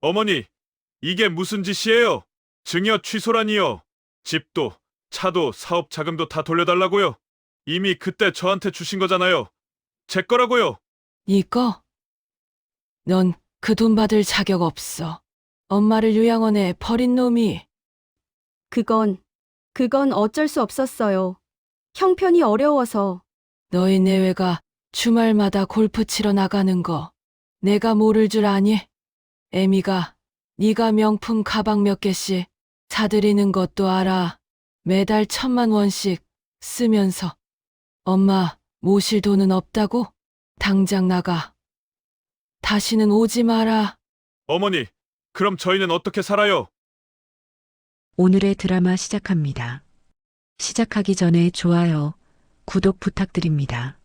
어머니, 이게 무슨 짓이에요? 증여 취소라니요. 집도, 차도, 사업 자금도 다 돌려달라고요. 이미 그때 저한테 주신 거잖아요. 제 거라고요. 이거? 넌 그 돈 받을 자격 없어. 엄마를 요양원에 버린 놈이. 그건 어쩔 수 없었어요. 형편이 어려워서. 너희 내외가 주말마다 골프 치러 나가는 거 내가 모를 줄 아니? 애미가 네가 명품 가방 몇 개씩 사들이는 것도 알아. 매달 1,000만 원씩 쓰면서 엄마 모실 돈은 없다고? 당장 나가. 다시는 오지 마라. 어머니, 그럼 저희는 어떻게 살아요? 오늘의 드라마 시작합니다. 시작하기 전에 좋아요, 구독 부탁드립니다.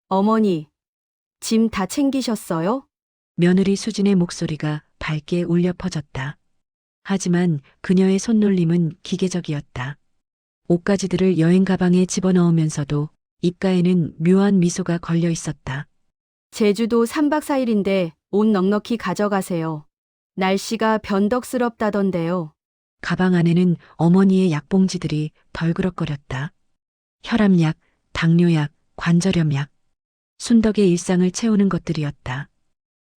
어머니, 짐 다 챙기셨어요? 며느리 수진의 목소리가 밝게 울려 퍼졌다. 하지만 그녀의 손놀림은 기계적이었다. 옷가지들을 여행 가방에 집어넣으면서도 입가에는 묘한 미소가 걸려 있었다. 제주도 3박 4일인데 옷 넉넉히 가져가세요. 날씨가 변덕스럽다던데요. 가방 안에는 어머니의 약봉지들이 덜그럭거렸다. 혈압약, 당뇨약, 관절염약. 순덕의 일상을 채우는 것들이었다.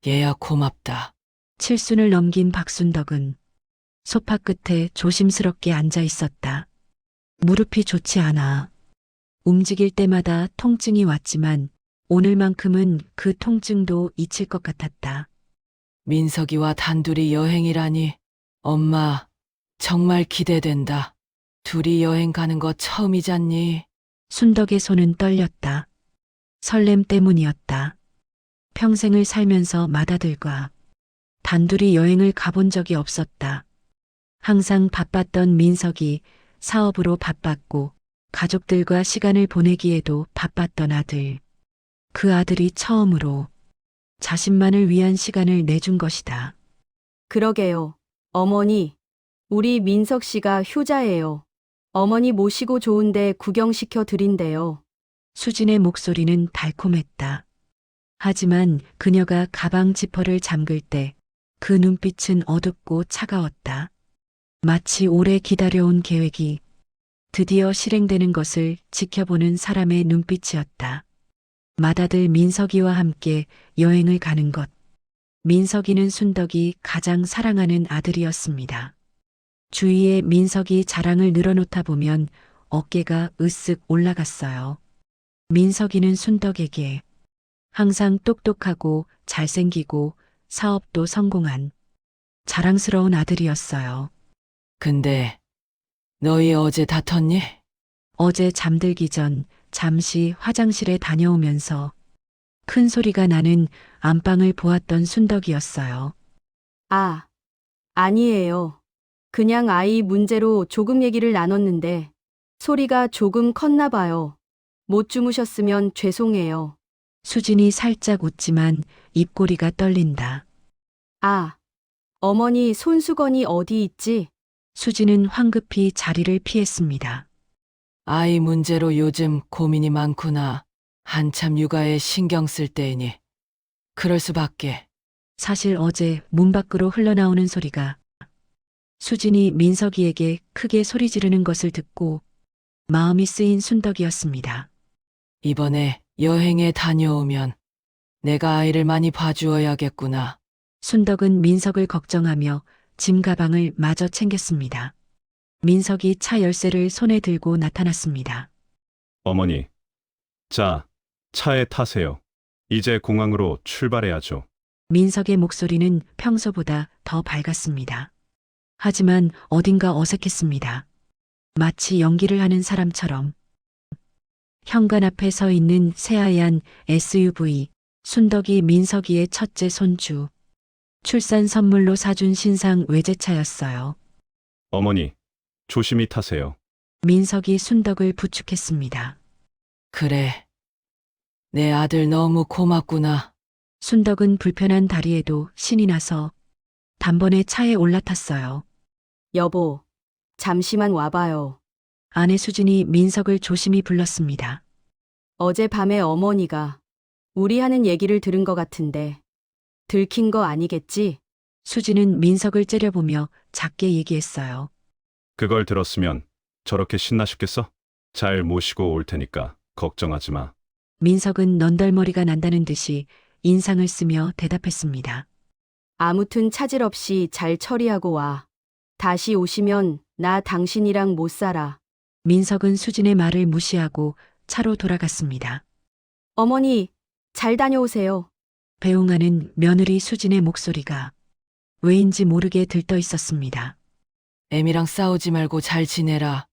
얘야 고맙다. 칠순을 넘긴 박순덕은 소파 끝에 조심스럽게 앉아 있었다. 무릎이 좋지 않아. 움직일 때마다 통증이 왔지만 오늘만큼은 그 통증도 잊힐 것 같았다. 민석이와 단둘이 여행이라니. 엄마, 정말 기대된다. 둘이 여행 가는 거 처음이잖니. 순덕의 손은 떨렸다. 설렘 때문이었다. 평생을 살면서 맏아들과 단둘이 여행을 가본 적이 없었다. 항상 바빴던 민석이 사업으로 바빴고 가족들과 시간을 보내기에도 바빴던 아들. 그 아들이 처음으로 자신만을 위한 시간을 내준 것이다. 그러게요. 어머니, 우리 민석 씨가 효자예요. 어머니 모시고 좋은데 구경시켜 드린대요. 수진의 목소리는 달콤했다. 하지만 그녀가 가방 지퍼를 잠글 때 그 눈빛은 어둡고 차가웠다. 마치 오래 기다려온 계획이 드디어 실행되는 것을 지켜보는 사람의 눈빛이었다. 맏아들 민석이와 함께 여행을 가는 것. 민석이는 순덕이 가장 사랑하는 아들이었습니다. 주위에 민석이 자랑을 늘어놓다 보면 어깨가 으쓱 올라갔어요. 민석이는 순덕에게 항상 똑똑하고 잘생기고 사업도 성공한 자랑스러운 아들이었어요. 근데 너희 어제 다퉜니? 어제 잠들기 전 잠시 화장실에 다녀오면서 큰 소리가 나는 안방을 보았던 순덕이었어요. 아, 아니에요. 그냥 아이 문제로 조금 얘기를 나눴는데 소리가 조금 컸나 봐요. 못 주무셨으면 죄송해요. 수진이 살짝 웃지만 입꼬리가 떨린다. 아, 어머니 손수건이 어디 있지? 수진은 황급히 자리를 피했습니다. 아이 문제로 요즘 고민이 많구나. 한참 육아에 신경 쓸 때이니. 그럴 수밖에. 사실 어제 문 밖으로 흘러나오는 소리가 수진이 민석이에게 크게 소리 지르는 것을 듣고 마음이 쓰인 순덕이었습니다. 이번에 여행에 다녀오면 내가 아이를 많이 봐주어야겠구나. 순덕은 민석을 걱정하며 짐 가방을 마저 챙겼습니다. 민석이 차 열쇠를 손에 들고 나타났습니다. 어머니, 자, 차에 타세요. 이제 공항으로 출발해야죠. 민석의 목소리는 평소보다 더 밝았습니다. 하지만 어딘가 어색했습니다. 마치 연기를 하는 사람처럼. 현관 앞에 서 있는 새하얀 SUV, 순덕이 민석이의 첫째 손주. 출산 선물로 사준 신상 외제차였어요. 어머니, 조심히 타세요. 민석이 순덕을 부축했습니다. 그래. 내 아들 너무 고맙구나. 순덕은 불편한 다리에도 신이 나서 단번에 차에 올라탔어요. 여보, 잠시만 와봐요. 아내 수진이 민석을 조심히 불렀습니다. 어젯밤에 어머니가 우리 하는 얘기를 들은 것 같은데 들킨 거 아니겠지? 수지는 민석을 째려보며 작게 얘기했어요. 그걸 들었으면 저렇게 신나셨겠어? 잘 모시고 올 테니까 걱정하지 마. 민석은 넌덜머리가 난다는 듯이 인상을 쓰며 대답했습니다. 아무튼 차질 없이 잘 처리하고 와. 다시 오시면 나 당신이랑 못 살아. 민석은 수진의 말을 무시하고 차로 돌아갔습니다. 어머니, 잘 다녀오세요. 배웅하는 며느리 수진의 목소리가 왜인지 모르게 들떠 있었습니다. 애미랑 싸우지 말고 잘 지내라.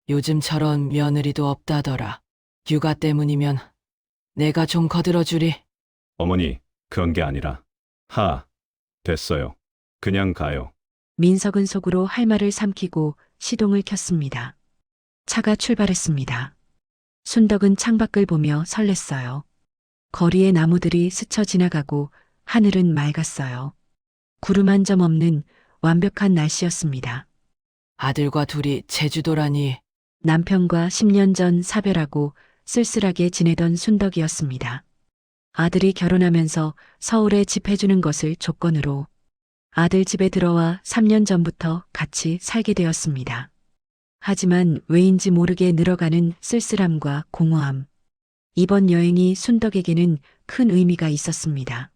요즘 저런 며느리도 없다더라. 육아 때문이면 내가 좀 거들어주리. 어머니, 그런 게 아니라. 됐어요. 그냥 가요. 민석은 속으로 할 말을 삼키고 시동을 켰습니다. 차가 출발했습니다. 순덕은 창밖을 보며 설렜어요. 거리의 나무들이 스쳐 지나가고 하늘은 맑았어요. 구름 한 점 없는 완벽한 날씨였습니다. 아들과 둘이 제주도라니. 남편과 10년 전 사별하고 쓸쓸하게 지내던 순덕이었습니다. 아들이 결혼하면서 서울에 집 해주는 것을 조건으로 아들 집에 들어와 3년 전부터 같이 살게 되었습니다. 하지만 왜인지 모르게 늘어가는 쓸쓸함과 공허함. 이번 여행이 순덕에게는 큰 의미가 있었습니다.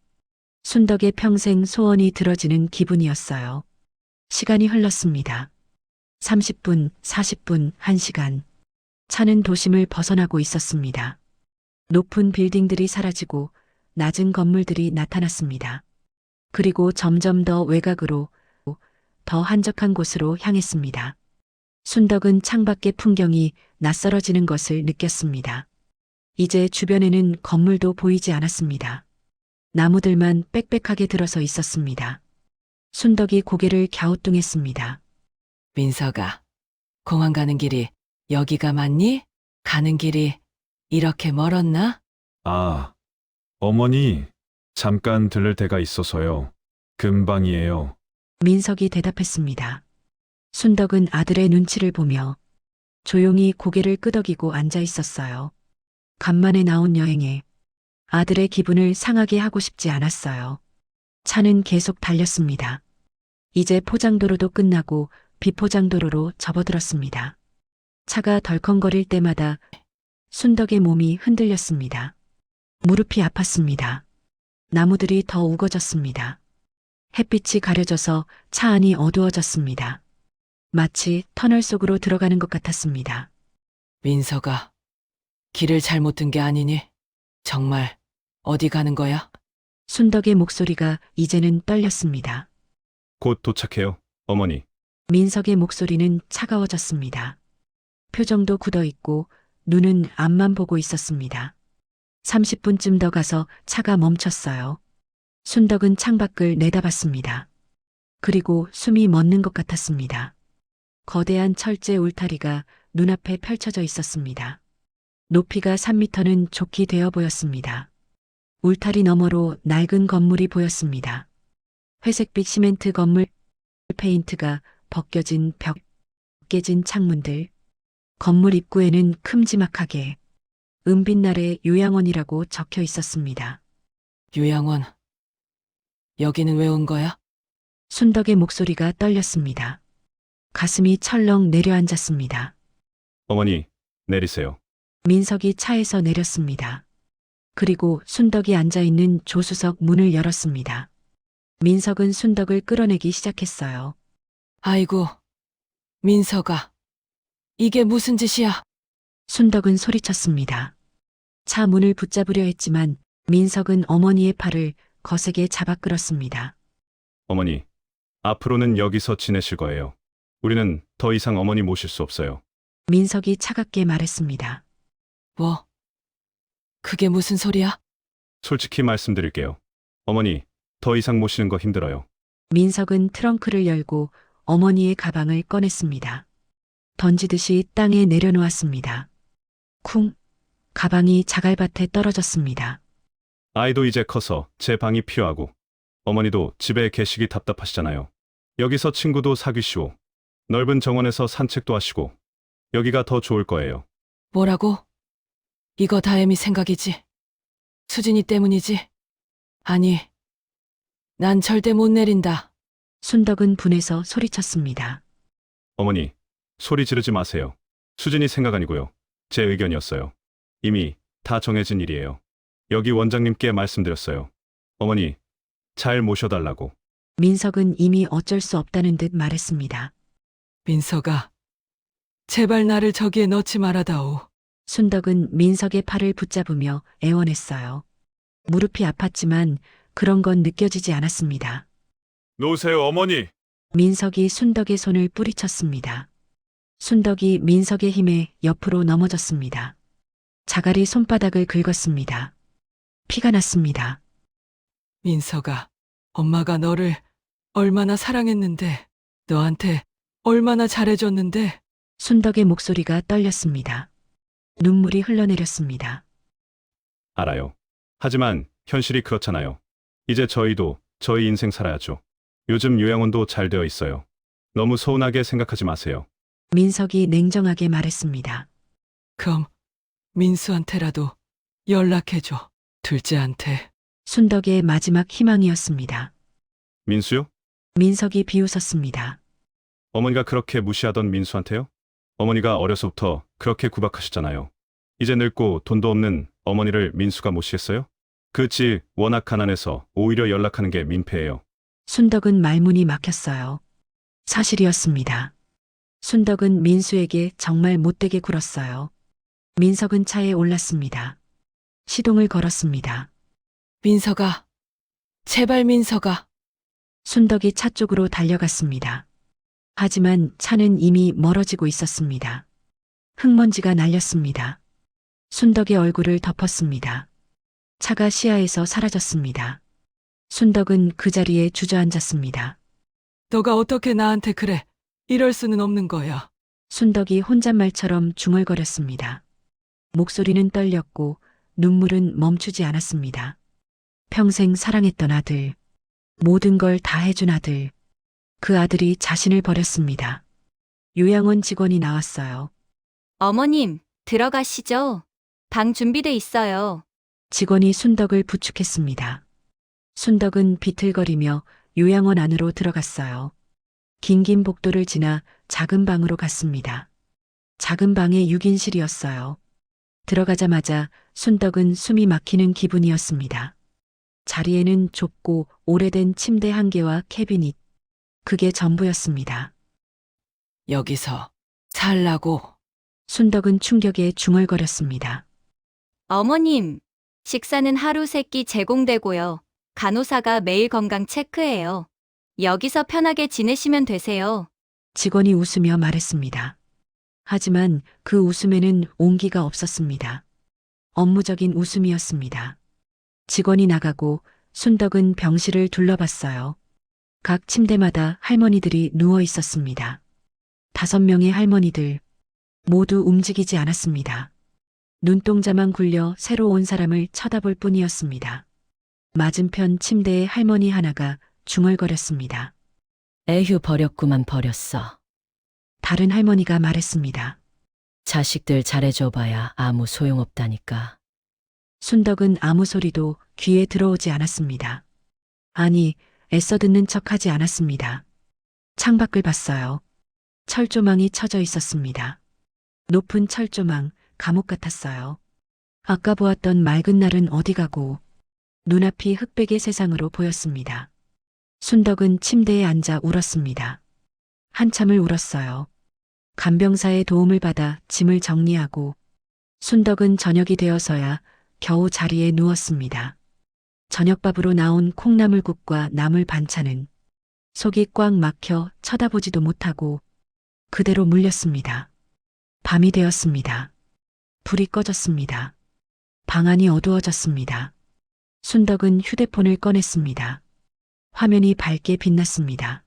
순덕의 평생 소원이 들어지는 기분이었어요. 시간이 흘렀습니다. 30분, 40분, 1시간. 차는 도심을 벗어나고 있었습니다. 높은 빌딩들이 사라지고 낮은 건물들이 나타났습니다. 그리고 점점 더 외곽으로, 더 한적한 곳으로 향했습니다. 순덕은 창밖의 풍경이 낯설어지는 것을 느꼈습니다. 이제 주변에는 건물도 보이지 않았습니다. 나무들만 빽빽하게 들어서 있었습니다. 순덕이 고개를 갸우뚱했습니다. 민서가, 공항 가는 길이 여기가 맞니? 가는 길이 이렇게 멀었나? 어머니, 잠깐 들를 데가 있어서요. 금방이에요. 민석이 대답했습니다. 순덕은 아들의 눈치를 보며 조용히 고개를 끄덕이고 앉아 있었어요. 간만에 나온 여행에 아들의 기분을 상하게 하고 싶지 않았어요. 차는 계속 달렸습니다. 이제 포장도로도 끝나고 비포장도로로 접어들었습니다. 차가 덜컹거릴 때마다 순덕의 몸이 흔들렸습니다. 무릎이 아팠습니다. 나무들이 더 우거졌습니다. 햇빛이 가려져서 차 안이 어두워졌습니다. 마치 터널 속으로 들어가는 것 같았습니다. 민서가, 길을 잘못 든 게 아니니? 정말 어디 가는 거야? 순덕의 목소리가 이제는 떨렸습니다. 곧 도착해요, 어머니. 민석의 목소리는 차가워졌습니다. 표정도 굳어 있고 눈은 앞만 보고 있었습니다. 30분쯤 더 가서 차가 멈췄어요. 순덕은 창밖을 내다봤습니다. 그리고 숨이 멎는 것 같았습니다. 거대한 철제 울타리가 눈앞에 펼쳐져 있었습니다. 높이가 3미터는 좋게 되어 보였습니다. 울타리 너머로 낡은 건물이 보였습니다. 회색빛 시멘트 건물 페인트가 벗겨진 벽, 깨진 창문들. 건물 입구에는 큼지막하게 은빛날의 요양원이라고 적혀 있었습니다. 요양원. 여기는 왜 온 거야? 순덕의 목소리가 떨렸습니다. 가슴이 철렁 내려앉았습니다. 어머니, 내리세요. 민석이 차에서 내렸습니다. 그리고 순덕이 앉아있는 조수석 문을 열었습니다. 민석은 순덕을 끌어내기 시작했어요. 아이고, 민서가. 이게 무슨 짓이야? 순덕은 소리쳤습니다. 차 문을 붙잡으려 했지만 민석은 어머니의 팔을 거세게 잡아 끌었습니다. 어머니, 앞으로는 여기서 지내실 거예요. 우리는 더 이상 어머니 모실 수 없어요. 민석이 차갑게 말했습니다. 뭐? 그게 무슨 소리야? 솔직히 말씀드릴게요. 어머니, 더 이상 모시는 거 힘들어요. 민석은 트렁크를 열고 어머니의 가방을 꺼냈습니다. 던지듯이 땅에 내려놓았습니다. 쿵! 가방이 자갈밭에 떨어졌습니다. 아이도 이제 커서 제 방이 필요하고, 어머니도 집에 계시기 답답하시잖아요. 여기서 친구도 사귀시고, 넓은 정원에서 산책도 하시고, 여기가 더 좋을 거예요. 뭐라고? 이거 다 애미 생각이지. 수진이 때문이지. 아니, 난 절대 못 내린다. 순덕은 분해서 소리쳤습니다. 어머니, 소리 지르지 마세요. 수진이 생각 아니고요. 제 의견이었어요. 이미 다 정해진 일이에요. 여기 원장님께 말씀드렸어요. 어머니, 잘 모셔달라고. 민석은 이미 어쩔 수 없다는 듯 말했습니다. 민석아, 제발 나를 저기에 넣지 말아다오. 순덕은 민석의 팔을 붙잡으며 애원했어요. 무릎이 아팠지만 그런 건 느껴지지 않았습니다. 놓으세요, 어머니. 민석이 순덕의 손을 뿌리쳤습니다. 순덕이 민석의 힘에 옆으로 넘어졌습니다. 자갈이 손바닥을 긁었습니다. 피가 났습니다. 민석아, 엄마가 너를 얼마나 사랑했는데, 너한테 얼마나 잘해줬는데. 순덕의 목소리가 떨렸습니다. 눈물이 흘러내렸습니다. 알아요. 하지만 현실이 그렇잖아요. 이제 저희도 저희 인생 살아야죠. 요즘 요양원도 잘 되어 있어요. 너무 서운하게 생각하지 마세요. 민석이 냉정하게 말했습니다. 그럼 민수한테라도 연락해줘. 둘째한테. 순덕의 마지막 희망이었습니다. 민수요? 민석이 비웃었습니다. 어머니가 그렇게 무시하던 민수한테요? 어머니가 어려서부터 그렇게 구박하셨잖아요. 이제 늙고 돈도 없는 어머니를 민수가 모시겠어요? 그 집 워낙 가난해서 오히려 연락하는 게 민폐예요. 순덕은 말문이 막혔어요. 사실이었습니다. 순덕은 민수에게 정말 못되게 굴었어요. 민석은 차에 올랐습니다. 시동을 걸었습니다. 민석아, 제발 민석아. 순덕이 차 쪽으로 달려갔습니다. 하지만 차는 이미 멀어지고 있었습니다. 흙먼지가 날렸습니다. 순덕의 얼굴을 덮었습니다. 차가 시야에서 사라졌습니다. 순덕은 그 자리에 주저앉았습니다. 너가 어떻게 나한테 그래? 이럴 수는 없는 거야. 순덕이 혼잣말처럼 중얼거렸습니다. 목소리는 떨렸고 눈물은 멈추지 않았습니다. 평생 사랑했던 아들, 모든 걸 다 해준 아들, 그 아들이 자신을 버렸습니다. 요양원 직원이 나왔어요. 어머님, 들어가시죠. 방 준비돼 있어요. 직원이 순덕을 부축했습니다. 순덕은 비틀거리며 요양원 안으로 들어갔어요. 긴긴 복도를 지나 작은 방으로 갔습니다. 작은 방에 6인실이었어요. 들어가자마자 순덕은 숨이 막히는 기분이었습니다. 자리에는 좁고 오래된 침대 한 개와 캐비닛, 그게 전부였습니다. 여기서 살라고. 순덕은 충격에 중얼거렸습니다. 어머님, 식사는 하루 3끼 제공되고요. 간호사가 매일 건강 체크해요. 여기서 편하게 지내시면 되세요. 직원이 웃으며 말했습니다. 하지만 그 웃음에는 온기가 없었습니다. 업무적인 웃음이었습니다. 직원이 나가고 순덕은 병실을 둘러봤어요. 각 침대마다 할머니들이 누워 있었습니다. 5명의 할머니들 모두 움직이지 않았습니다. 눈동자만 굴려 새로 온 사람을 쳐다볼 뿐이었습니다. 맞은편 침대에 할머니 하나가 중얼거렸습니다. 에휴 버렸구만 버렸어. 다른 할머니가 말했습니다. 자식들 잘해줘봐야 아무 소용없다니까. 순덕은 아무 소리도 귀에 들어오지 않았습니다. 아니, 애써 듣는 척하지 않았습니다. 창밖을 봤어요. 철조망이 쳐져 있었습니다. 높은 철조망, 감옥 같았어요. 아까 보았던 맑은 날은 어디 가고 눈앞이 흑백의 세상으로 보였습니다. 순덕은 침대에 앉아 울었습니다. 한참을 울었어요. 간병사의 도움을 받아 짐을 정리하고 순덕은 저녁이 되어서야 겨우 자리에 누웠습니다. 저녁밥으로 나온 콩나물국과 나물 반찬은 속이 꽉 막혀 쳐다보지도 못하고 그대로 물렸습니다. 밤이 되었습니다. 불이 꺼졌습니다. 방 안이 어두워졌습니다. 순덕은 휴대폰을 꺼냈습니다. 화면이 밝게 빛났습니다.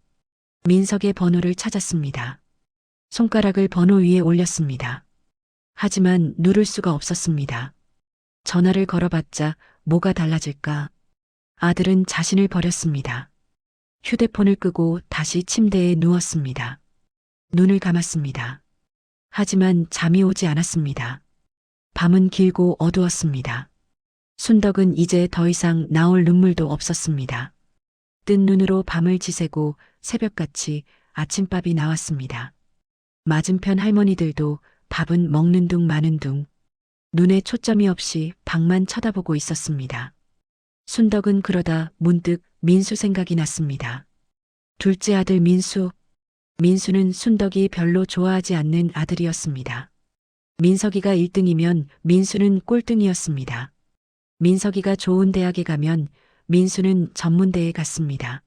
민석의 번호를 찾았습니다. 손가락을 번호 위에 올렸습니다. 하지만 누를 수가 없었습니다. 전화를 걸어봤자 뭐가 달라질까? 아들은 자신을 버렸습니다. 휴대폰을 끄고 다시 침대에 누웠습니다. 눈을 감았습니다. 하지만 잠이 오지 않았습니다. 밤은 길고 어두웠습니다. 순덕은 이제 더 이상 나올 눈물도 없었습니다. 뜬 눈으로 밤을 지새고 새벽같이 아침밥이 나왔습니다. 맞은편 할머니들도 밥은 먹는 둥 마는 둥 눈에 초점이 없이 방만 쳐다보고 있었습니다. 순덕은 그러다 문득 민수 생각이 났습니다. 둘째 아들 민수. 민수는 순덕이 별로 좋아하지 않는 아들이었습니다. 민석이가 1등이면 민수는 꼴등이었습니다. 민석이가 좋은 대학에 가면 민수는 전문대에 갔습니다.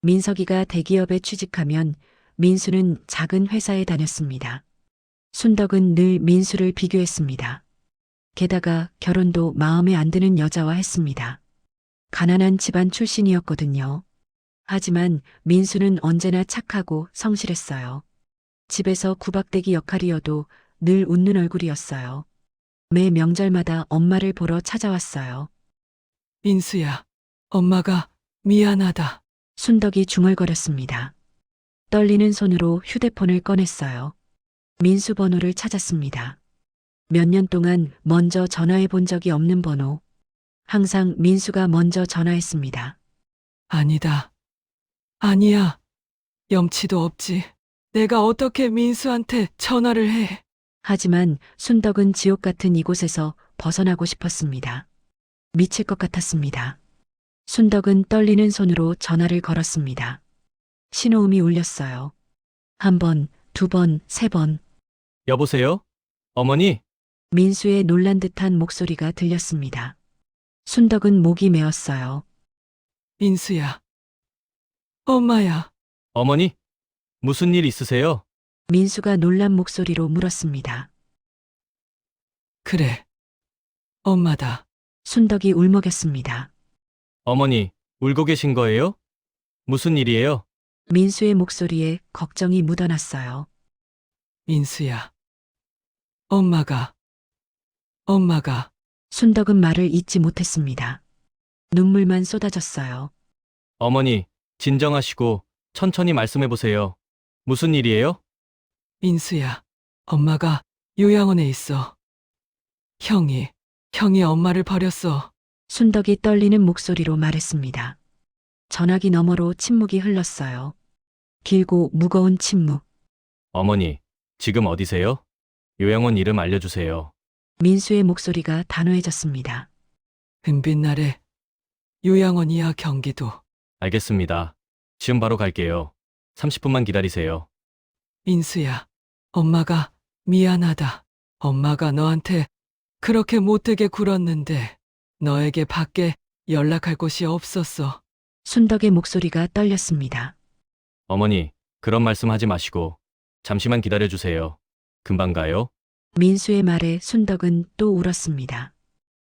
민석이가 대기업에 취직하면 민수는 작은 회사에 다녔습니다. 순덕은 늘 민수를 비교했습니다. 게다가 결혼도 마음에 안 드는 여자와 했습니다. 가난한 집안 출신이었거든요. 하지만 민수는 언제나 착하고 성실했어요. 집에서 구박대기 역할이어도 늘 웃는 얼굴이었어요. 매 명절마다 엄마를 보러 찾아왔어요. 민수야, 엄마가 미안하다. 순덕이 중얼거렸습니다. 떨리는 손으로 휴대폰을 꺼냈어요. 민수 번호를 찾았습니다. 몇 년 동안 먼저 전화해 본 적이 없는 번호. 항상 민수가 먼저 전화했습니다. 아니다. 아니야. 염치도 없지. 내가 어떻게 민수한테 전화를 해? 하지만 순덕은 지옥 같은 이곳에서 벗어나고 싶었습니다. 미칠 것 같았습니다. 순덕은 떨리는 손으로 전화를 걸었습니다. 신호음이 울렸어요. 한 번, 두 번, 세 번. 여보세요? 어머니? 민수의 놀란 듯한 목소리가 들렸습니다. 순덕은 목이 메었어요. 민수야. 엄마야. 어머니? 무슨 일 있으세요? 민수가 놀란 목소리로 물었습니다. 그래. 엄마다. 순덕이 울먹였습니다. 어머니, 울고 계신 거예요? 무슨 일이에요? 민수의 목소리에 걱정이 묻어났어요. 민수야. 엄마가. 순덕은 말을 잇지 못했습니다. 눈물만 쏟아졌어요. 어머니, 진정하시고 천천히 말씀해 보세요. 무슨 일이에요? 민수야. 엄마가 요양원에 있어. 형이 엄마를 버렸어. 순덕이 떨리는 목소리로 말했습니다. 전화기 너머로 침묵이 흘렀어요. 길고 무거운 침묵. 어머니, 지금 어디세요? 요양원 이름 알려주세요. 민수의 목소리가 단호해졌습니다. 은빛날에 요양원이야 경기도. 알겠습니다. 지금 바로 갈게요. 30분만 기다리세요. 민수야. 엄마가 미안하다. 엄마가 너한테 그렇게 못되게 굴었는데 너에게 밖에 연락할 곳이 없었어. 순덕의 목소리가 떨렸습니다. 어머니, 그런 말씀 하지 마시고 잠시만 기다려주세요. 금방 가요. 민수의 말에 순덕은 또 울었습니다.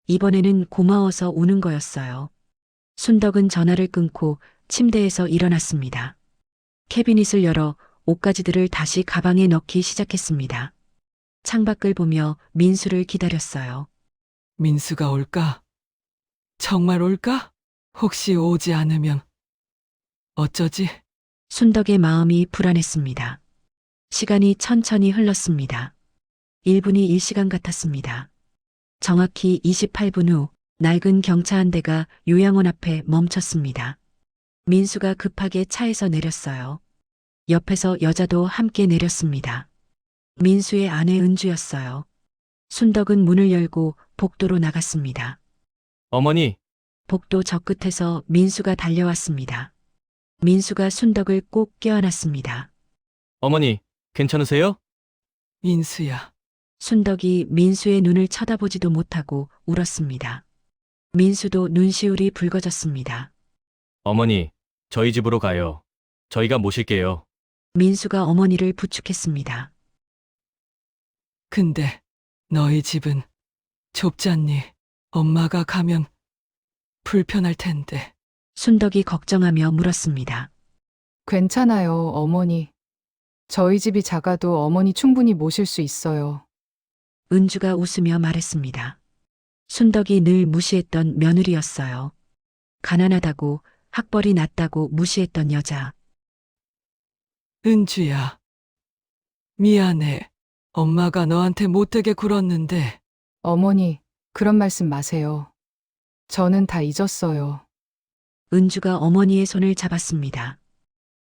이번에는 고마워서 우는 거였어요. 순덕은 전화를 끊고 침대에서 일어났습니다. 캐비닛을 열어 옷가지들을 다시 가방에 넣기 시작했습니다. 창밖을 보며 민수를 기다렸어요. 민수가 올까? 정말 올까? 혹시 오지 않으면 어쩌지? 순덕의 마음이 불안했습니다. 시간이 천천히 흘렀습니다. 1분이 1시간 같았습니다. 정확히 28분 후 낡은 경차 한 대가 요양원 앞에 멈췄습니다. 민수가 급하게 차에서 내렸어요. 옆에서 여자도 함께 내렸습니다. 민수의 아내 은주였어요. 순덕은 문을 열고 복도로 나갔습니다. 어머니, 복도 저 끝에서 민수가 달려왔습니다. 민수가 순덕을 꼭 껴안았습니다. 어머니, 괜찮으세요? 민수야. 순덕이 민수의 눈을 쳐다보지도 못하고 울었습니다. 민수도 눈시울이 붉어졌습니다. 어머니, 저희 집으로 가요. 저희가 모실게요. 민수가 어머니를 부축했습니다. 근데 너희 집은 좁잖니. 엄마가 가면 불편할 텐데. 순덕이 걱정하며 물었습니다. 괜찮아요, 어머니. 저희 집이 작아도 어머니 충분히 모실 수 있어요. 은주가 웃으며 말했습니다. 순덕이 늘 무시했던 며느리였어요. 가난하다고 학벌이 낮다고 무시했던 여자. 은주야. 미안해. 엄마가 너한테 못되게 굴었는데. 어머니, 그런 말씀 마세요. 저는 다 잊었어요. 은주가 어머니의 손을 잡았습니다.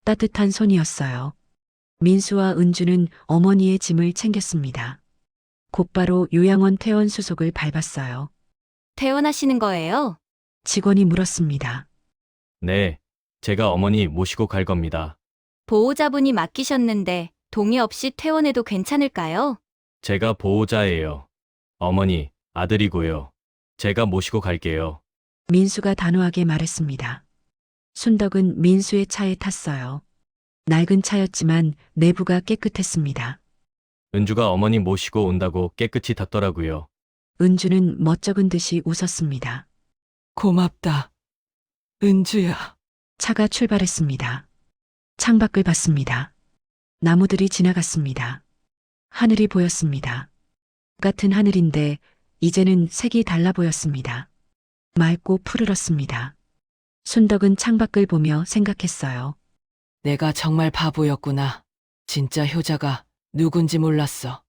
따뜻한 손이었어요. 민수와 은주는 어머니의 짐을 챙겼습니다. 곧바로 요양원 퇴원 수속을 밟았어요. 퇴원하시는 거예요? 직원이 물었습니다. 네, 제가 어머니 모시고 갈 겁니다. 보호자분이 맡기셨는데 동의 없이 퇴원해도 괜찮을까요? 제가 보호자예요. 어머니, 아들이고요. 제가 모시고 갈게요. 민수가 단호하게 말했습니다. 순덕은 민수의 차에 탔어요. 낡은 차였지만 내부가 깨끗했습니다. 은주가 어머니 모시고 온다고 깨끗이 닦더라고요. 은주는 멋쩍은 듯이 웃었습니다. 고맙다. 은주야. 차가 출발했습니다. 창밖을 봤습니다. 나무들이 지나갔습니다. 하늘이 보였습니다. 같은 하늘인데 이제는 색이 달라 보였습니다. 맑고 푸르렀습니다. 순덕은 창밖을 보며 생각했어요. 내가 정말 바보였구나. 진짜 효자가 누군지 몰랐어.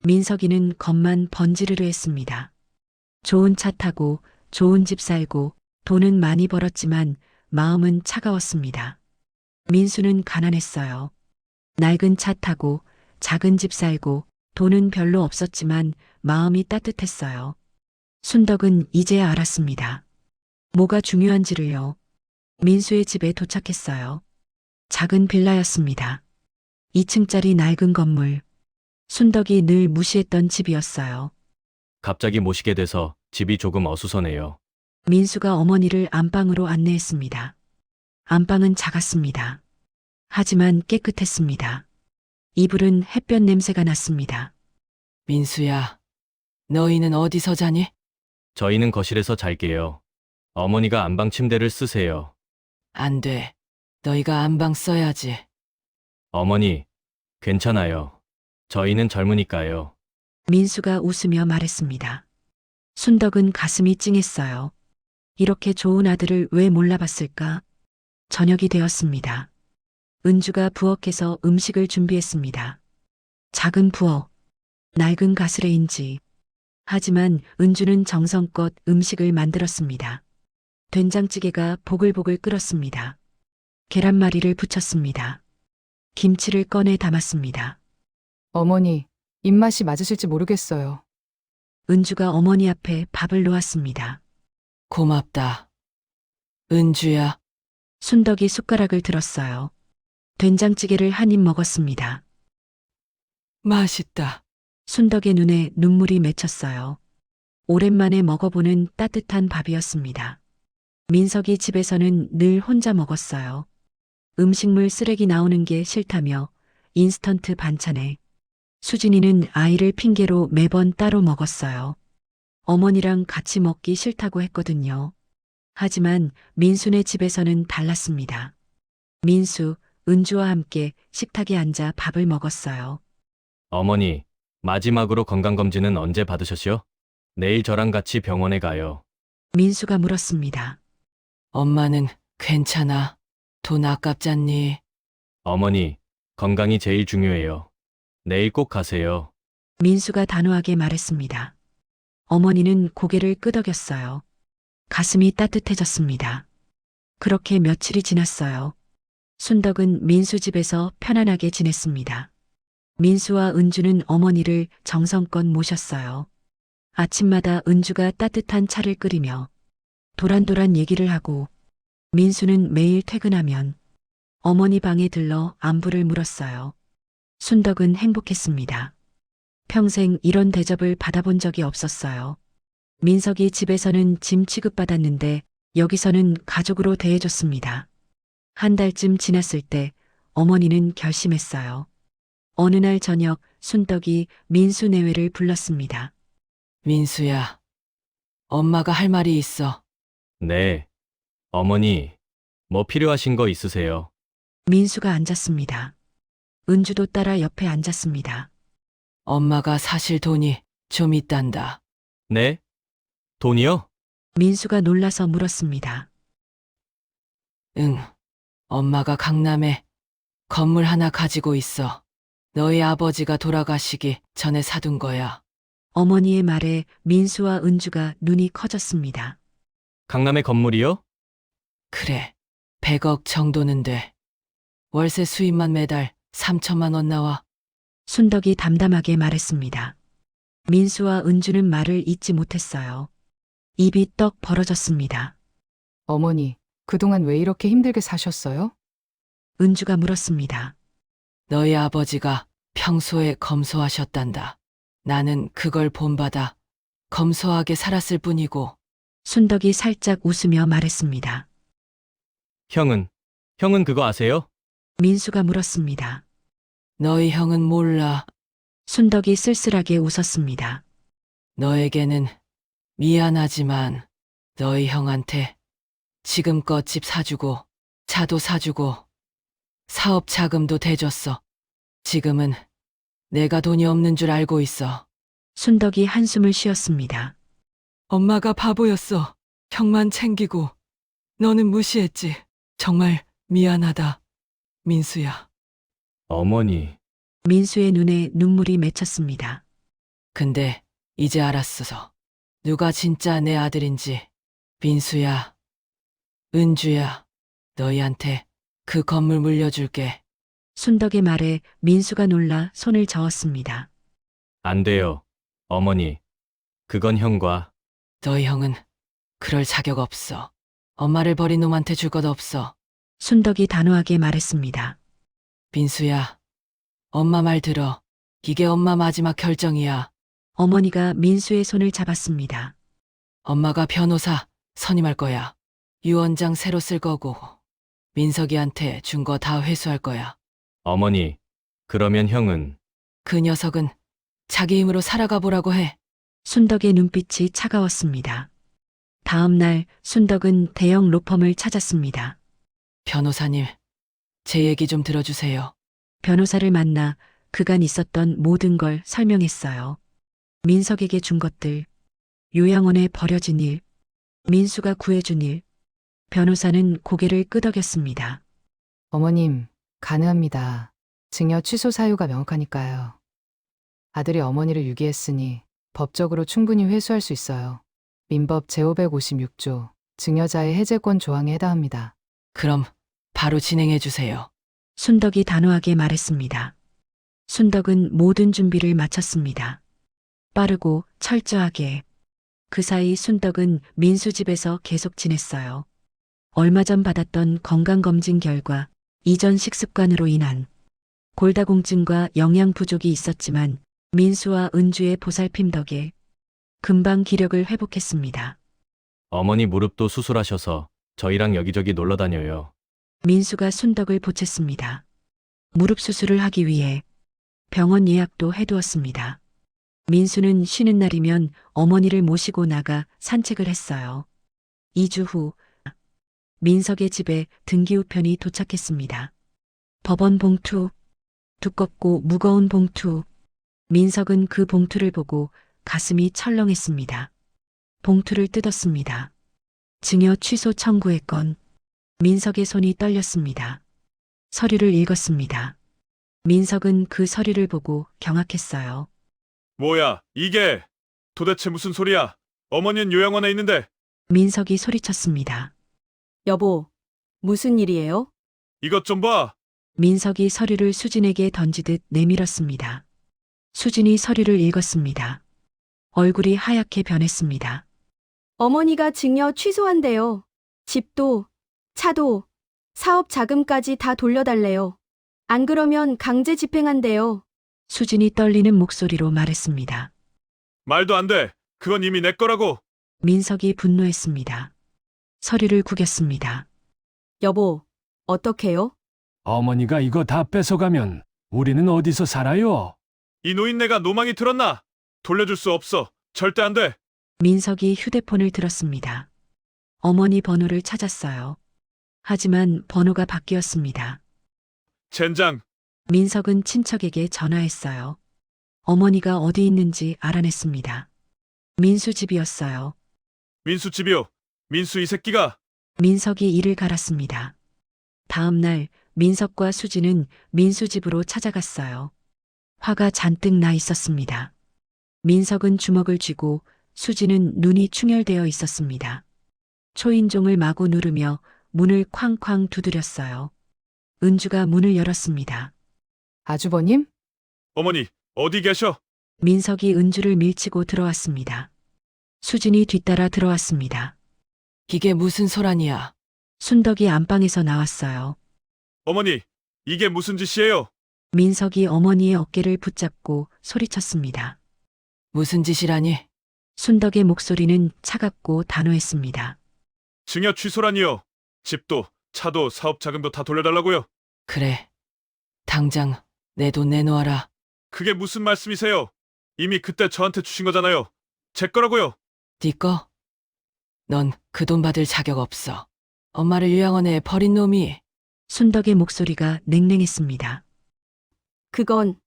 민석이는 겉만 번지르르 했습니다. 좋은 차 타고 좋은 집 살고 돈은 많이 벌었지만 마음은 차가웠습니다. 민수는 가난했어요. 낡은 차 타고 작은 집 살고 돈은 별로 없었지만 마음이 따뜻했어요. 순덕은 이제야 알았습니다. 뭐가 중요한지를요. 민수의 집에 도착했어요. 작은 빌라였습니다. 2층짜리 낡은 건물. 순덕이 늘 무시했던 집이었어요. 갑자기 모시게 돼서 집이 조금 어수선해요. 민수가 어머니를 안방으로 안내했습니다. 안방은 작았습니다. 하지만 깨끗했습니다. 이불은 햇볕 냄새가 났습니다. 민수야, 너희는 어디서 자니? 저희는 거실에서 잘게요. 어머니가 안방 침대를 쓰세요. 안 돼. 너희가 안방 써야지. 어머니, 괜찮아요. 저희는 젊으니까요. 민수가 웃으며 말했습니다. 순덕은 가슴이 찡했어요. 이렇게 좋은 아들을 왜 몰라봤을까? 저녁이 되었습니다. 은주가 부엌에서 음식을 준비했습니다. 작은 부엌, 낡은 가스레인지. 하지만 은주는 정성껏 음식을 만들었습니다. 된장찌개가 보글보글 끓었습니다. 계란말이를 부쳤습니다. 김치를 꺼내 담았습니다. 어머니, 입맛이 맞으실지 모르겠어요. 은주가 어머니 앞에 밥을 놓았습니다. 고맙다. 은주야, 순덕이 숟가락을 들었어요. 된장찌개를 한 입 먹었습니다. 맛있다. 순덕의 눈에 눈물이 맺혔어요. 오랜만에 먹어보는 따뜻한 밥이었습니다. 민석이 집에서는 늘 혼자 먹었어요. 음식물 쓰레기 나오는 게 싫다며 인스턴트 반찬에 수진이는 아이를 핑계로 매번 따로 먹었어요. 어머니랑 같이 먹기 싫다고 했거든요. 하지만 민수네 집에서는 달랐습니다. 민수, 은주와 함께 식탁에 앉아 밥을 먹었어요. 어머니, 마지막으로 건강검진은 언제 받으셨어요? 내일 저랑 같이 병원에 가요. 민수가 물었습니다. 엄마는 괜찮아. 돈 아깝잖니. 어머니, 건강이 제일 중요해요. 내일 꼭 가세요. 민수가 단호하게 말했습니다. 어머니는 고개를 끄덕였어요. 가슴이 따뜻해졌습니다. 그렇게 며칠이 지났어요. 순덕은 민수 집에서 편안하게 지냈습니다. 민수와 은주는 어머니를 정성껏 모셨어요. 아침마다 은주가 따뜻한 차를 끓이며 도란도란 얘기를 하고 민수는 매일 퇴근하면 어머니 방에 들러 안부를 물었어요. 순덕은 행복했습니다. 평생 이런 대접을 받아본 적이 없었어요. 민석이 집에서는 짐 취급받았는데 여기서는 가족으로 대해줬습니다. 한 달쯤 지났을 때 어머니는 결심했어요. 어느 날 저녁 순덕이 민수 내외를 불렀습니다. 민수야, 엄마가 할 말이 있어. 네. 어머니, 뭐 필요하신 거 있으세요? 민수가 앉았습니다. 은주도 따라 옆에 앉았습니다. 엄마가 사실 돈이 좀 있단다. 네? 돈이요? 민수가 놀라서 물었습니다. 응. 엄마가 강남에 건물 하나 가지고 있어. 너희 아버지가 돌아가시기 전에 사둔 거야. 어머니의 말에 민수와 은주가 눈이 커졌습니다. 강남의 건물이요? 그래, 100억 정도는 돼. 월세 수입만 매달 3천만 원 나와. 순덕이 담담하게 말했습니다. 민수와 은주는 말을 잇지 못했어요. 입이 떡 벌어졌습니다. 어머니, 그동안 왜 이렇게 힘들게 사셨어요? 은주가 물었습니다. 너희 아버지가 평소에 검소하셨단다. 나는 그걸 본받아 검소하게 살았을 뿐이고. 순덕이 살짝 웃으며 말했습니다. 형은 그거 아세요? 민수가 물었습니다. 너희 형은 몰라. 순덕이 쓸쓸하게 웃었습니다. 너에게는 미안하지만 너희 형한테 지금껏 집 사주고 차도 사주고 사업 자금도 대줬어. 지금은 내가 돈이 없는 줄 알고 있어. 순덕이 한숨을 쉬었습니다. 엄마가 바보였어. 형만 챙기고 너는 무시했지. 정말 미안하다. 민수야. 어머니, 민수의 눈에 눈물이 맺혔습니다. 근데 이제 알았어. 누가 진짜 내 아들인지. 민수야, 은주야, 너희한테 그 건물 물려줄게. 순덕의 말에 민수가 놀라 손을 저었습니다. 안 돼요. 어머니, 그건 형과 너희 형은 그럴 자격 없어. 엄마를 버린 놈한테 줄 것 없어. 순덕이 단호하게 말했습니다. 민수야, 엄마 말 들어. 이게 엄마 마지막 결정이야. 어머니가 민수의 손을 잡았습니다. 엄마가 변호사 선임할 거야. 유언장 새로 쓸 거고. 민석이한테 준 거 다 회수할 거야. 어머니, 그러면 형은 그 녀석은 자기 힘으로 살아가 보라고 해. 순덕의 눈빛이 차가웠습니다. 다음 날 순덕은 대형 로펌을 찾았습니다. 변호사님, 제 얘기 좀 들어주세요. 변호사를 만나 그간 있었던 모든 걸 설명했어요. 민석에게 준 것들, 요양원에 버려진 일, 민수가 구해준 일. 변호사는 고개를 끄덕였습니다. 어머님, 가능합니다. 증여 취소 사유가 명확하니까요. 아들이 어머니를 유기했으니 법적으로 충분히 회수할 수 있어요. 민법 제556조 증여자의 해제권 조항에 해당합니다. 그럼 바로 진행해 주세요. 순덕이 단호하게 말했습니다. 순덕은 모든 준비를 마쳤습니다. 빠르고 철저하게. 그 사이 순덕은 민수 집에서 계속 지냈어요. 얼마 전 받았던 건강검진 결과 이전 식습관으로 인한 골다공증과 영양 부족이 있었지만 민수와 은주의 보살핌 덕에 금방 기력을 회복했습니다. 어머니 무릎도 수술하셔서 저희랑 여기저기 놀러 다녀요. 민수가 순덕을 보챘습니다. 무릎 수술을 하기 위해 병원 예약도 해두었습니다. 민수는 쉬는 날이면 어머니를 모시고 나가 산책을 했어요. 2주 후 민석의 집에 등기우편이 도착했습니다. 법원 봉투, 두껍고 무거운 봉투. 민석은 그 봉투를 보고 가슴이 철렁했습니다. 봉투를 뜯었습니다. 증여 취소 청구의 건. 민석의 손이 떨렸습니다. 서류를 읽었습니다. 민석은 그 서류를 보고 경악했어요. 뭐야, 이게 도대체 무슨 소리야? 어머니는 요양원에 있는데. 민석이 소리쳤습니다. 여보, 무슨 일이에요? 이것 좀 봐. 민석이 서류를 수진에게 던지듯 내밀었습니다. 수진이 서류를 읽었습니다. 얼굴이 하얗게 변했습니다. 어머니가 증여 취소한대요. 집도, 차도, 사업 자금까지 다 돌려달래요. 안 그러면 강제 집행한대요. 수진이 떨리는 목소리로 말했습니다. 말도 안 돼. 그건 이미 내 거라고. 민석이 분노했습니다. 서류를 구겼습니다. 여보, 어떡해요? 어머니가 이거 다 뺏어가면 우리는 어디서 살아요? 이 노인네가 노망이 들었나? 돌려줄 수 없어. 절대 안 돼. 민석이 휴대폰을 들었습니다. 어머니 번호를 찾았어요. 하지만 번호가 바뀌었습니다. 젠장. 민석은 친척에게 전화했어요. 어머니가 어디 있는지 알아냈습니다. 민수 집이었어요. 민수 집이요. 민수 이 새끼가. 민석이 이를 갈았습니다. 다음 날 민석과 수지는 민수 집으로 찾아갔어요. 화가 잔뜩 나 있었습니다. 민석은 주먹을 쥐고 수지는 눈이 충혈되어 있었습니다. 초인종을 마구 누르며 문을 쾅쾅 두드렸어요. 은주가 문을 열었습니다. 아주버님? 어머니, 어디 계셔? 민석이 은주를 밀치고 들어왔습니다. 수진이 뒤따라 들어왔습니다. 이게 무슨 소란이야? 순덕이 안방에서 나왔어요. 어머니, 이게 무슨 짓이에요? 민석이 어머니의 어깨를 붙잡고 소리쳤습니다. 무슨 짓이라니? 순덕의 목소리는 차갑고 단호했습니다. 증여 취소라니요. 집도, 차도, 사업 자금도 다 돌려달라고요. 그래. 당장 내 돈 내놓아라. 그게 무슨 말씀이세요? 이미 그때 저한테 주신 거잖아요. 제 거라고요. 네 거? 넌 그 돈 받을 자격 없어. 엄마를 요양원에 버린 놈이. 순덕의 목소리가 냉랭했습니다. 그건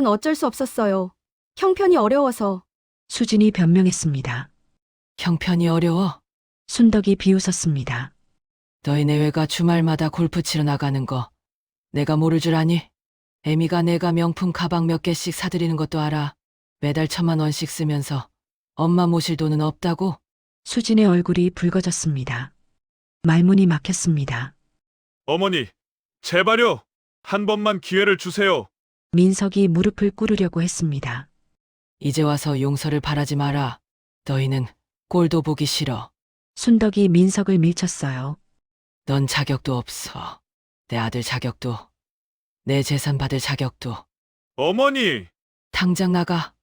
어쩔 수 없었어요. 형편이 어려워서. 수진이 변명했습니다. 형편이 어려워. 순덕이 비웃었습니다. 너희 내외가 주말마다 골프 치러 나가는 거 내가 모를 줄 아니? 애미가 내가 명품 가방 몇 개씩 사들이는 것도 알아. 매달 1,000만 원씩 쓰면서 엄마 모실 돈은 없다고? 수진의 얼굴이 붉어졌습니다. 말문이 막혔습니다. 어머니, 제발요. 한 번만 기회를 주세요. 민석이 무릎을 꿇으려고 했습니다. 이제 와서 용서를 바라지 마라. 너희는 꼴도 보기 싫어. 순덕이 민석을 밀쳤어요. 넌 자격도 없어. 내 아들 자격도, 내 재산 받을 자격도. 어머니! 당장 나가.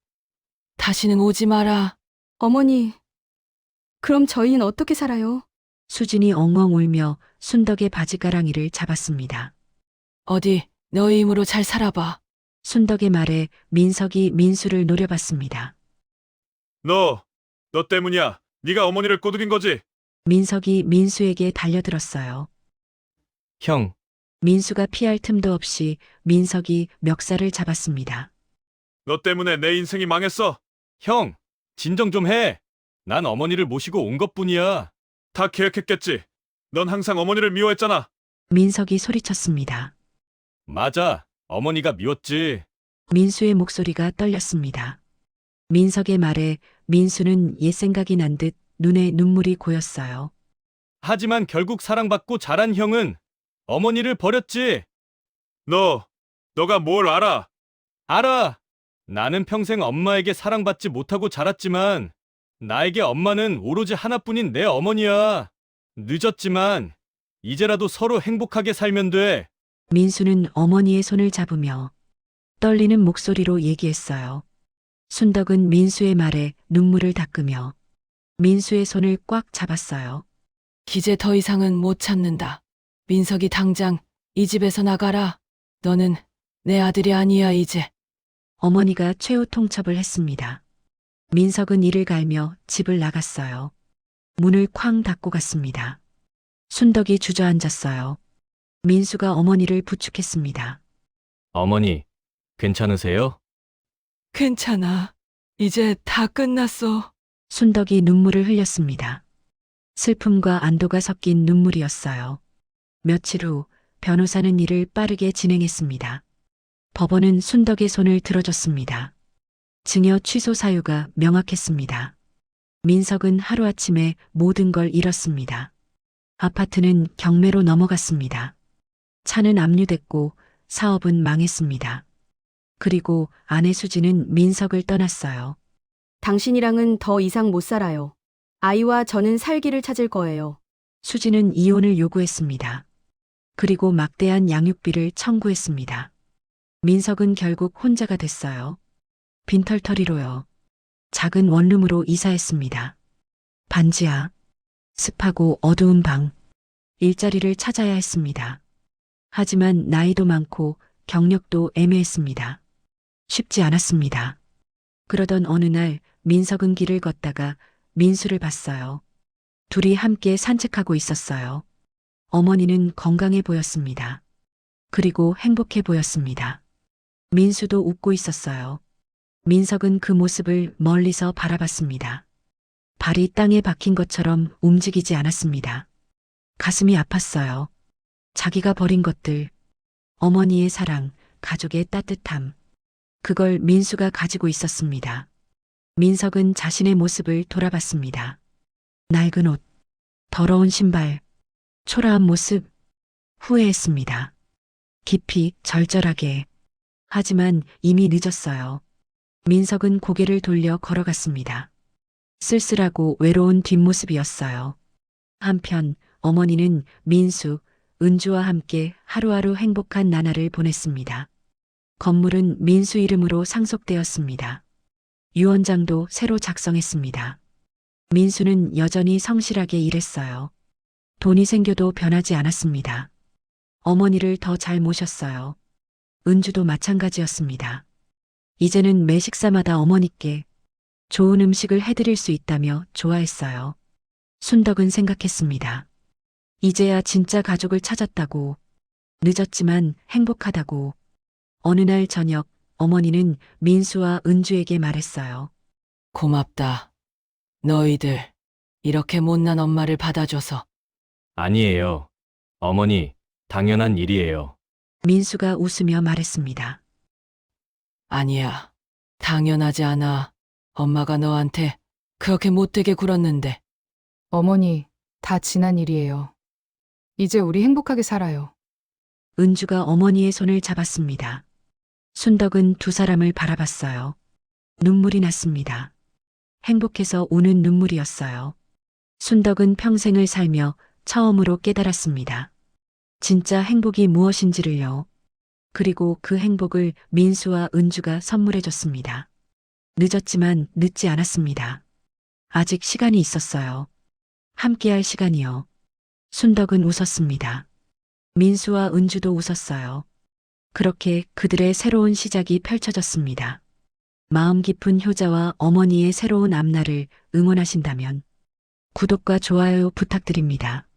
다시는 오지 마라. 어머니, 그럼 저희는 어떻게 살아요? 수진이 엉엉 울며 순덕의 바지가랑이를 잡았습니다. 어디 너희 힘으로 잘 살아봐. 순덕의 말에 민석이 민수를 노려봤습니다. 너 때문이야. 네가 어머니를 꼬드긴 거지. 민석이 민수에게 달려들었어요. 형, 민수가 피할 틈도 없이 민석이 멱살을 잡았습니다. 너 때문에 내 인생이 망했어. 형, 진정 좀 해. 난 어머니를 모시고 온 것뿐이야. 다 계획했겠지. 넌 항상 어머니를 미워했잖아. 민석이 소리쳤습니다. 맞아. 어머니가 미웠지. 민수의 목소리가 떨렸습니다. 민석의 말에 민수는 옛 생각이 난 듯 눈에 눈물이 고였어요. 하지만 결국 사랑받고 자란 형은 어머니를 버렸지. 너가 뭘 알아? 알아. 나는 평생 엄마에게 사랑받지 못하고 자랐지만 나에게 엄마는 오로지 하나뿐인 내 어머니야. 늦었지만 이제라도 서로 행복하게 살면 돼. 민수는 어머니의 손을 잡으며 떨리는 목소리로 얘기했어요. 순덕은 민수의 말에 눈물을 닦으며 민수의 손을 꽉 잡았어요. 기재 더 이상은 못 참는다. 민석이 당장 이 집에서 나가라. 너는 내 아들이 아니야 이제. 어머니가 최후 통첩을 했습니다. 민석은 이를 갈며 집을 나갔어요. 문을 쾅 닫고 갔습니다. 순덕이 주저앉았어요. 민수가 어머니를 부축했습니다. 어머니, 괜찮으세요? 괜찮아. 이제 다 끝났어. 순덕이 눈물을 흘렸습니다. 슬픔과 안도가 섞인 눈물이었어요. 며칠 후 변호사는 일을 빠르게 진행했습니다. 법원은 순덕의 손을 들어줬습니다. 증여 취소 사유가 명확했습니다. 민석은 하루아침에 모든 걸 잃었습니다. 아파트는 경매로 넘어갔습니다. 차는 압류됐고 사업은 망했습니다. 그리고 아내 수지는 민석을 떠났어요. 당신이랑은 더 이상 못 살아요. 아이와 저는 살기를 찾을 거예요. 수지는 이혼을 요구했습니다. 그리고 막대한 양육비를 청구했습니다. 민석은 결국 혼자가 됐어요. 빈털터리로요. 작은 원룸으로 이사했습니다. 반지하, 습하고 어두운 방, 일자리를 찾아야 했습니다. 하지만 나이도 많고 경력도 애매했습니다. 쉽지 않았습니다. 그러던 어느 날 민석은 길을 걷다가 민수를 봤어요. 둘이 함께 산책하고 있었어요. 어머니는 건강해 보였습니다. 그리고 행복해 보였습니다. 민수도 웃고 있었어요. 민석은 그 모습을 멀리서 바라봤습니다. 발이 땅에 박힌 것처럼 움직이지 않았습니다. 가슴이 아팠어요. 자기가 버린 것들, 어머니의 사랑, 가족의 따뜻함. 그걸 민수가 가지고 있었습니다. 민석은 자신의 모습을 돌아봤습니다. 낡은 옷, 더러운 신발, 초라한 모습 후회했습니다. 깊이 절절하게. 하지만 이미 늦었어요. 민석은 고개를 돌려 걸어갔습니다. 쓸쓸하고 외로운 뒷모습이었어요. 한편 어머니는 민수, 은주와 함께 하루하루 행복한 나날을 보냈습니다. 건물은 민수 이름으로 상속되었습니다. 유언장도 새로 작성했습니다. 민수는 여전히 성실하게 일했어요. 돈이 생겨도 변하지 않았습니다. 어머니를 더 잘 모셨어요. 은주도 마찬가지였습니다. 이제는 매 식사마다 어머니께 좋은 음식을 해드릴 수 있다며 좋아했어요. 순덕은 생각했습니다. 이제야 진짜 가족을 찾았다고, 늦었지만 행복하다고. 어느 날 저녁 어머니는 민수와 은주에게 말했어요. 고맙다. 너희들 이렇게 못난 엄마를 받아줘서. 아니에요. 어머니, 당연한 일이에요. 민수가 웃으며 말했습니다. 아니야. 당연하지 않아. 엄마가 너한테 그렇게 못되게 굴었는데. 어머니, 다 지난 일이에요. 이제 우리 행복하게 살아요. 은주가 어머니의 손을 잡았습니다. 순덕은 두 사람을 바라봤어요. 눈물이 났습니다. 행복해서 우는 눈물이었어요. 순덕은 평생을 살며 처음으로 깨달았습니다. 진짜 행복이 무엇인지를요. 그리고 그 행복을 민수와 은주가 선물해줬습니다. 늦었지만 늦지 않았습니다. 아직 시간이 있었어요. 함께할 시간이요. 순덕은 웃었습니다. 민수와 은주도 웃었어요. 그렇게 그들의 새로운 시작이 펼쳐졌습니다. 마음 깊은 효자와 어머니의 새로운 앞날을 응원하신다면 구독과 좋아요 부탁드립니다.